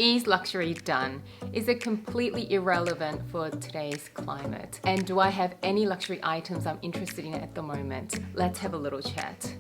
Is luxury done? Is it completely irrelevant for today's climate? And do I have any luxury items I'm interested in at the moment? Let's have a little chat.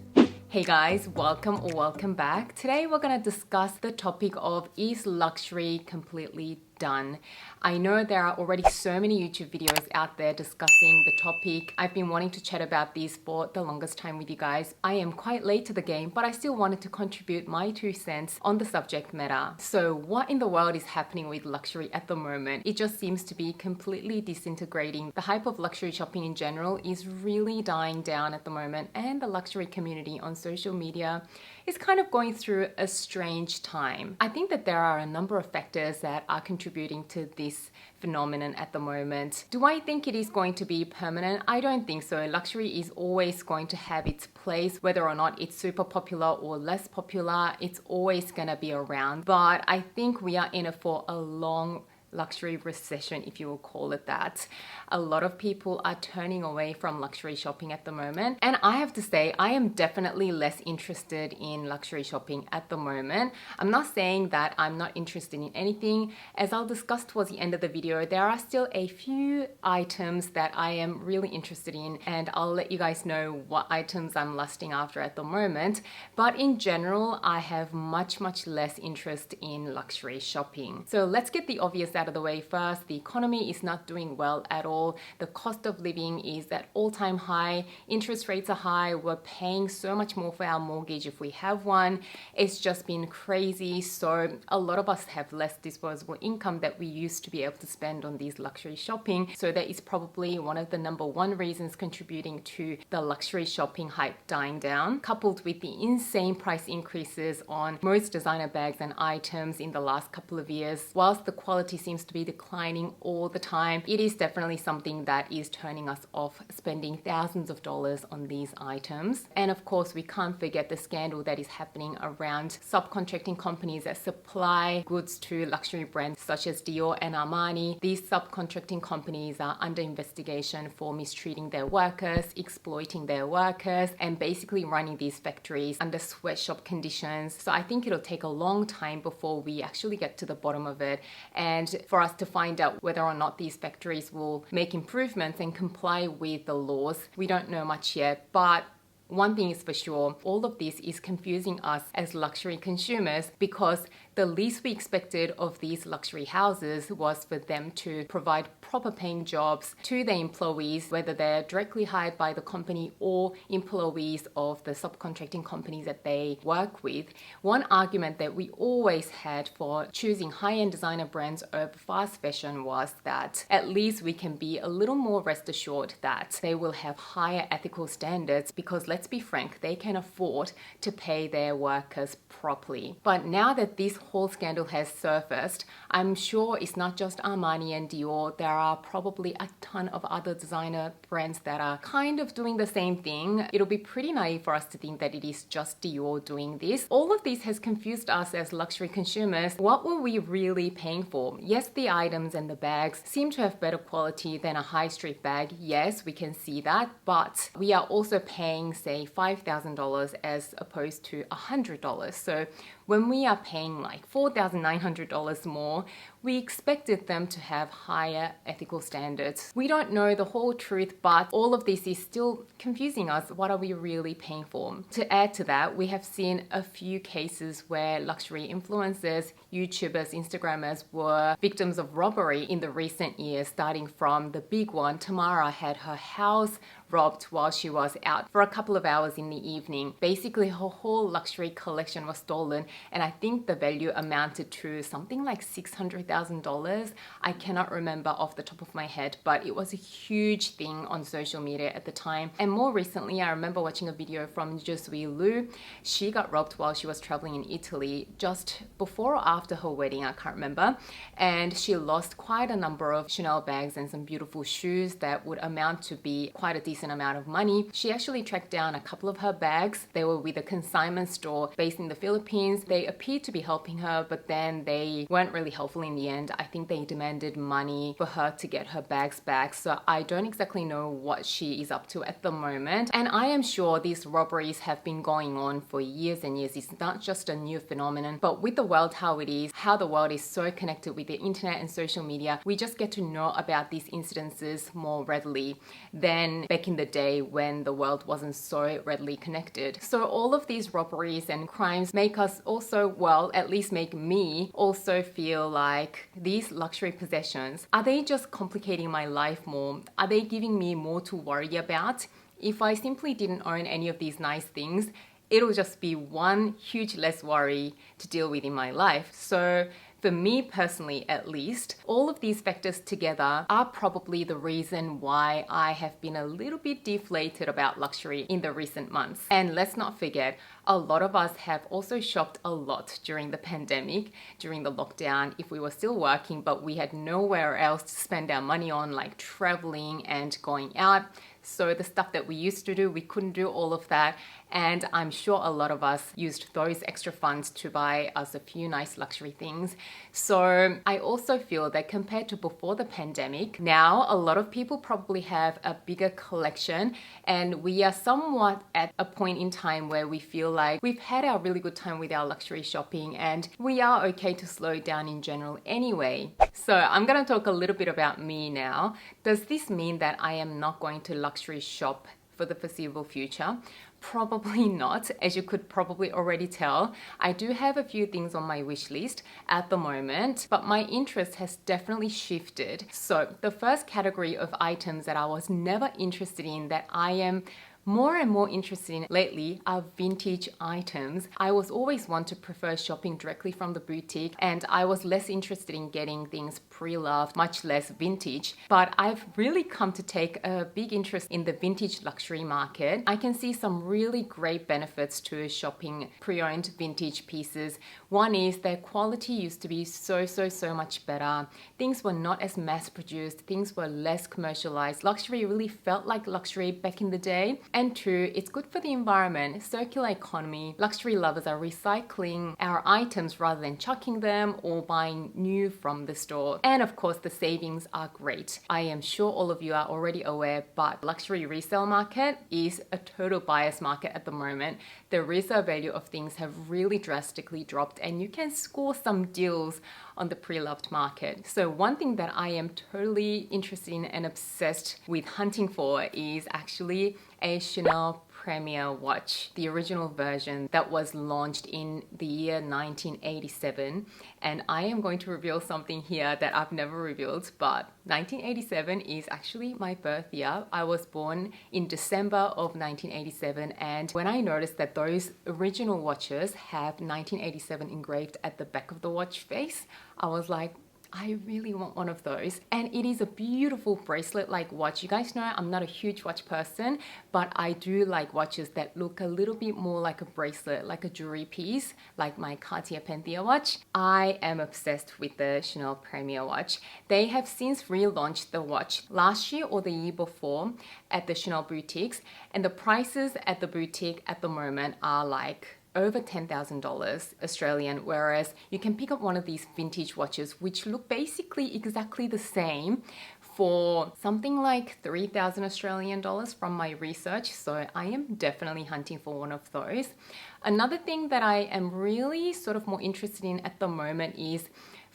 Hey guys, welcome or welcome back. Today we're going to discuss the topic of is luxury completely done? I know there are already so many YouTube videos out there discussing the topic. I've been wanting to chat about this for the longest time with you guys. I am quite late to the game, but I still wanted to contribute my 2 cents on the subject matter. So what in the world is happening with luxury at the moment? It just seems to be completely disintegrating. The hype of luxury shopping in general is really dying down at the moment, and the luxury community on social media is kind of going through a strange time. I think that there are a number of factors that are contributing to this phenomenon at the moment. Do I think it is going to be permanent? I don't think so. Luxury is always going to have its place, whether or not it's super popular or less popular, it's always gonna be around. But I think we are in it for a long luxury recession, if you will call it that. A lot of people are turning away from luxury shopping at the moment, and I have to say I am definitely less interested in luxury shopping at the moment. I'm not saying that I'm not interested in anything. As I'll discuss towards the end of the video, there are still a few items that I am really interested in, and I'll let you guys know what items I'm lusting after at the moment. But in general, I have much less interest in luxury shopping. So let's get the obvious out of the way first. The economy is not doing well at all. The cost of living is at all-time high. Interest rates are high. We're paying so much more for our mortgage if we have one. It's just been crazy. So a lot of us have less disposable income that we used to be able to spend on these luxury shopping. So that is probably one of the number one reasons contributing to the luxury shopping hype dying down, coupled with the insane price increases on most designer bags and items in the last couple of years. Whilst the quality seems to be declining all the time, it is definitely something that is turning us off spending thousands of dollars on these items. And of course, we can't forget the scandal that is happening around subcontracting companies that supply goods to luxury brands such as Dior and Armani. These subcontracting companies are under investigation for mistreating their workers, exploiting their workers, and basically running these factories under sweatshop conditions. So I think it'll take a long time before we actually get to the bottom of it, and for us to find out whether or not these factories will make improvements and comply with the laws. We don't know much yet, but one thing is for sure, all of this is confusing us as luxury consumers, because the least we expected of these luxury houses was for them to provide proper paying jobs to their employees, whether they're directly hired by the company or employees of the subcontracting companies that they work with. One argument that we always had for choosing high-end designer brands over fast fashion was that at least we can be a little more rest assured that they will have higher ethical standards, because let's be frank, they can afford to pay their workers properly. But now that this whole scandal has surfaced, I'm sure it's not just Armani and Dior. There are probably a ton of other designer brands that are kind of doing the same thing. It'll be pretty naive for us to think that it is just Dior doing this. All of this has confused us as luxury consumers. What were we really paying for? Yes, the items and the bags seem to have better quality than a high street bag. Yes, we can see that, but we are also paying, say, $5,000 as opposed to $100. So when we are paying like $4,900 more, we expected them to have higher ethical standards. We don't know the whole truth, but all of this is still confusing us. What are we really paying for? To add to that, we have seen a few cases where luxury influencers, YouTubers, Instagrammers were victims of robbery in the recent years, starting from the big one. Tamara had her house robbed while she was out for a couple of hours in the evening. Basically, her whole luxury collection was stolen, and I think the value amounted to something like $600,000. I cannot remember off the top of my head, but it was a huge thing on social media at the time. And more recently, I remember watching a video from Josui Lu. She got robbed while she was traveling in Italy, just before or after her wedding, I can't remember. And she lost quite a number of Chanel bags and some beautiful shoes that would amount to be quite a decent amount of money. She actually tracked down a couple of her bags. They were with a consignment store based in the Philippines. They appeared to be helping her, but then they weren't really helpful in the end. I think they demanded money for her to get her bags back. So I don't exactly know what she is up to at the moment. And I am sure these robberies have been going on for years and years. It's not just a new phenomenon, but with the world how it nowadays, how the world is so connected with the internet and social media, we just get to know about these incidences more readily than back in the day when the world wasn't so readily connected. So all of these robberies and crimes make us also, well, at least make me also feel like these luxury possessions, are they just complicating my life more? Are they giving me more to worry about? If I simply didn't own any of these nice things, it'll just be one huge less worry to deal with in my life. So for me personally, at least, all of these factors together are probably the reason why I have been a little bit deflated about luxury in the recent months. And let's not forget, a lot of us have also shopped a lot during the pandemic, during the lockdown, if we were still working, but we had nowhere else to spend our money on, like traveling and going out. So the stuff that we used to do, we couldn't do all of that. And I'm sure a lot of us used those extra funds to buy us a few nice luxury things. So I also feel that compared to before the pandemic, now a lot of people probably have a bigger collection, and we are somewhat at a point in time where we feel like we've had our really good time with our luxury shopping and we are okay to slow down in general anyway. So I'm going to talk a little bit about me now. Does this mean that I am not going to luxury shop for the foreseeable future? Probably not. As you could probably already tell, I do have a few things on my wish list at the moment, but my interest has definitely shifted. So the first category of items that I was never interested in that I am more and more interested in lately are vintage items. I was always one to prefer shopping directly from the boutique, and I was less interested in getting things pre-loved, much less vintage. But I've really come to take a big interest in the vintage luxury market. I can see some really great benefits to shopping pre-owned vintage pieces. One is their quality used to be so much better. Things were not as mass-produced, things were less commercialized. Luxury really felt like luxury back in the day. And two, it's good for the environment, circular economy. Luxury lovers are recycling our items rather than chucking them or buying new from the store. And of course, the savings are great. I am sure all of you are already aware, but luxury resale market is a total buyer's market at the moment. The resale value of things have really drastically dropped, and you can score some deals on the pre-loved market. So one thing that I am totally interested in and obsessed with hunting for is actually a Chanel Premier watch, the original version that was launched in the year 1987. And I am going to reveal something here that I've never revealed, but 1987 is actually my birth year. I was born in December of 1987, and when I noticed that those original watches have 1987 engraved at the back of the watch face, I was like, I really want one of those. And it is a beautiful bracelet-like watch. You guys know I'm not a huge watch person, but I do like watches that look a little bit more like a bracelet, like a jewelry piece, like my Cartier Panthea watch. I am obsessed with the Chanel Premier watch. They have since relaunched the watch last year or the year before at the Chanel boutiques, and the prices at the boutique at the moment are like over $10,000 Australian, whereas you can pick up one of these vintage watches which look basically exactly the same for something like 3,000 Australian dollars from my research. So I am definitely hunting for one of those. Another thing that I am really sort of more interested in at the moment is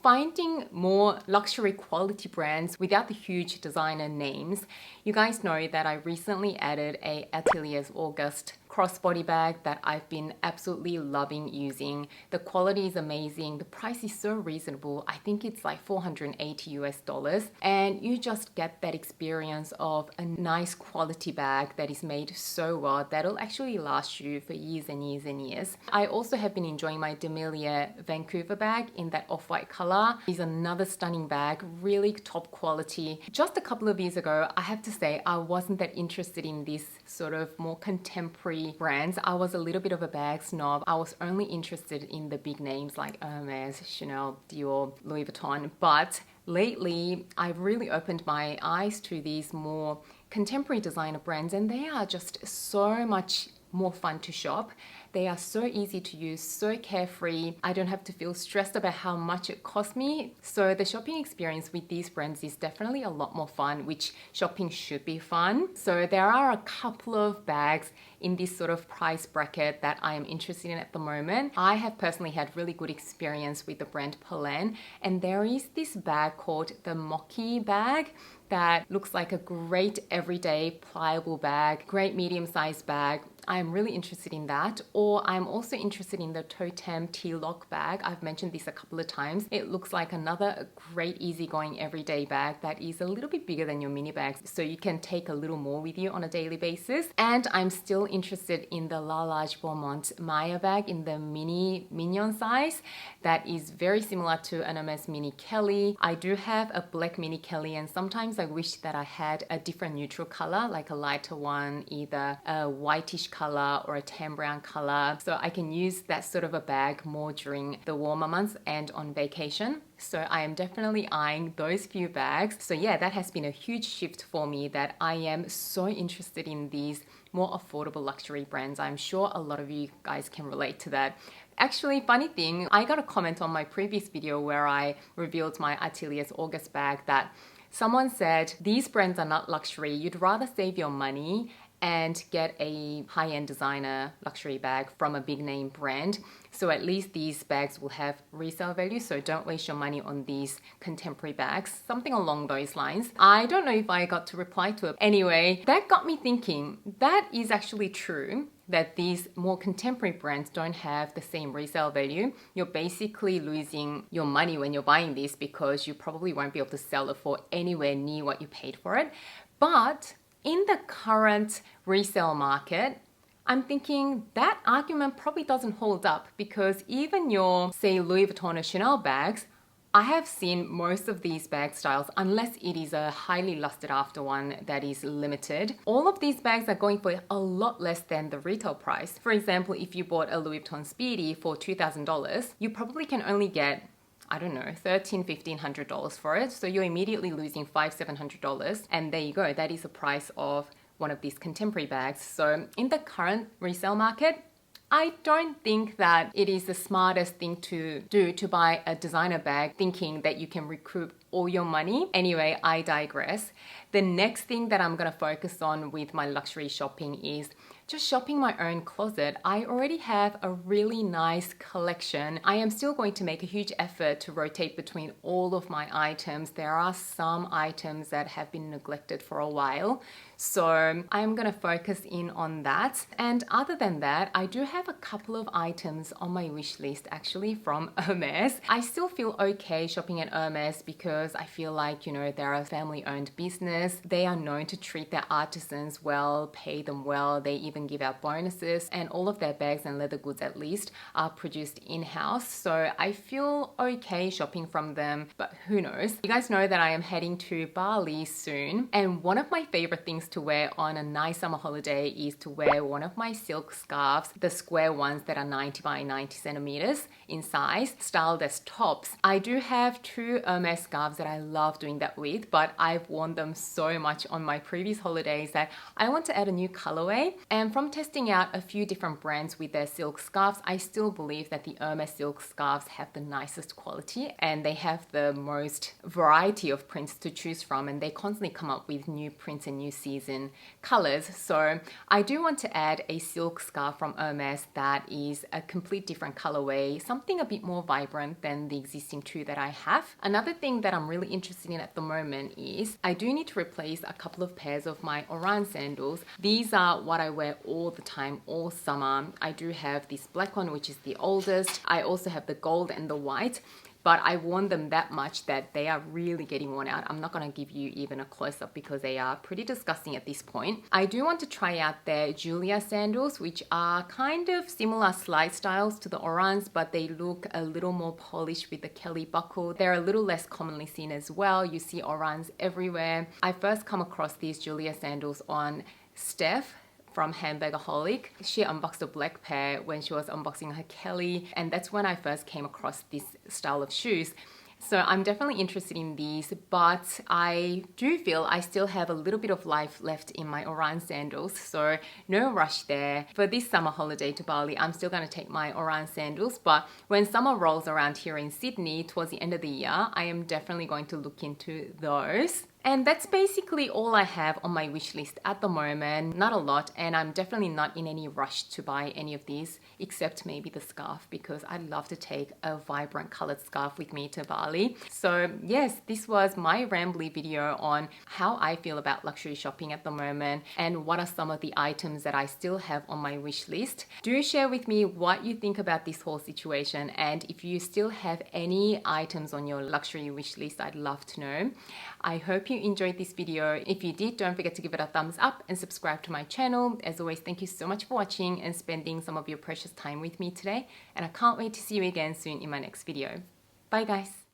finding more luxury quality brands without the huge designer names. You guys know that I recently added a Atelier's August crossbody bag that I've been absolutely loving using. The quality is amazing. The price is so reasonable. I think it's like $480 US. And you just get that experience of a nice quality bag that is made so well that'll actually last you for years and years and years. I also have been enjoying my Demilia Vancouver bag in that off-white color. It's another stunning bag, really top quality. Just a couple of years ago, I have to say I wasn't that interested in this sort of more contemporary brands. I was a little bit of a bag snob. I was only interested in the big names like Hermes, Chanel, Dior, Louis Vuitton. But lately, I've really opened my eyes to these more contemporary designer brands, and they are just so much more fun to shop. They are so easy to use, so carefree. I don't have to feel stressed about how much it cost me. So the shopping experience with these brands is definitely a lot more fun, which shopping should be fun. So there are a couple of bags in this sort of price bracket that I am interested in at the moment. I have personally had really good experience with the brand Polan, and there is this bag called the Moki bag that looks like a great everyday pliable bag, great medium-sized bag. I'm really interested in that. Or I'm also interested in the Totem T-Lock bag. I've mentioned this a couple of times. It looks like another great easygoing everyday bag that is a little bit bigger than your mini bags, so you can take a little more with you on a daily basis. And I'm still interested in the La Large Beaumont Maya bag in the mini mignon size. That is very similar to an Hermes Mini Kelly. I do have a black Mini Kelly, and sometimes I wish that I had a different neutral color, like a lighter one, either a whitish color or a tan brown color, so I can use that sort of a bag more during the warmer months and on vacation. So I am definitely eyeing those few bags. So yeah, that has been a huge shift for me, that I am so interested in these more affordable luxury brands. I'm sure a lot of you guys can relate to that. Actually, funny thing, I got a comment on my previous video where I revealed my Ateliers August bag that someone said, these brands are not luxury. You'd rather save your money and get a high-end designer luxury bag from a big name brand. So at least these bags will have resale value, so don't waste your money on these contemporary bags. Something along those lines. I don't know if I got to reply to it. Anyway, that got me thinking, that is actually true, that these more contemporary brands don't have the same resale value. You're basically losing your money when you're buying this because you probably won't be able to sell it for anywhere near what you paid for it. But in the current resale market, I'm thinking that argument probably doesn't hold up, because even your, say, Louis Vuitton or Chanel bags, I have seen most of these bag styles, unless it is a highly lusted after one that is limited, all of these bags are going for a lot less than the retail price. For example, if you bought a Louis Vuitton Speedy for $2,000, you probably can only get, I don't know, $1,300–$1,500 for it. So you're immediately losing $500–$700. And there you go. That is the price of one of these contemporary bags. So in the current resale market, I don't think that it is the smartest thing to do to buy a designer bag thinking that you can recoup all your money. Anyway, I digress. The next thing that I'm going to focus on with my luxury shopping is just shopping my own closet. I already have a really nice collection. I am still going to make a huge effort to rotate between all of my items. There are some items that have been neglected for a while, so I'm going to focus in on that. And other than that, I do have a couple of items on my wish list actually from Hermes. I still feel okay shopping at Hermes because I feel like, you know, they're a family-owned business. They are known to treat their artisans well, pay them well. They even give out bonuses, and all of their bags and leather goods at least are produced in-house. So I feel okay shopping from them, but who knows? You guys know that I am heading to Bali soon, and one of my favorite things to wear on a nice summer holiday is to wear one of my silk scarves, the square ones that are 90 by 90 centimeters in size, styled as tops. I do have two Hermes scarves that I love doing that with, but I've worn them so much on my previous holidays that I want to add a new colorway. And from testing out a few different brands with their silk scarves, I still believe that the Hermes silk scarves have the nicest quality, and they have the most variety of prints to choose from, and they constantly come up with new prints and new season colors. So I do want to add a silk scarf from Hermes that is a complete different colorway, something a bit more vibrant than the existing two that I have. Another thing that I'm really interested in at the moment is I do need to replace a couple of pairs of my Oran sandals. These are what I wear all the time, all summer. I do have this black one, which is the oldest. I also have the gold and the white, but I've worn them that much that they are really getting worn out. I'm not going to give you even a close-up because they are pretty disgusting at this point. I do want to try out their Julia sandals, which are kind of similar slide styles to the Orans, but they look a little more polished with the Kelly buckle. They're a little less commonly seen as well. You see Orans everywhere. I first come across these Julia sandals on Steph from Hamburgerholic. She unboxed a black pair when she was unboxing her Kelly, and that's when I first came across this style of shoes. So I'm definitely interested in these, but I do feel I still have a little bit of life left in my Oran sandals, so no rush there. For this summer holiday to Bali, I'm still going to take my Oran sandals, but when summer rolls around here in Sydney towards the end of the year, I am definitely going to look into those. And that's basically all I have on my wish list at the moment. Not a lot, and I'm definitely not in any rush to buy any of these, except maybe the scarf, because I'd love to take a vibrant colored scarf with me to Bali. So yes, this was my rambly video on how I feel about luxury shopping at the moment and what are some of the items that I still have on my wish list. Do share with me what you think about this whole situation, and if you still have any items on your luxury wish list, I'd love to know. I hope you enjoyed this video. If you did, don't forget to give it a thumbs up and subscribe to my channel. As always, thank you so much for watching and spending some of your precious time with me today, and I can't wait to see you again soon in my next video. Bye guys.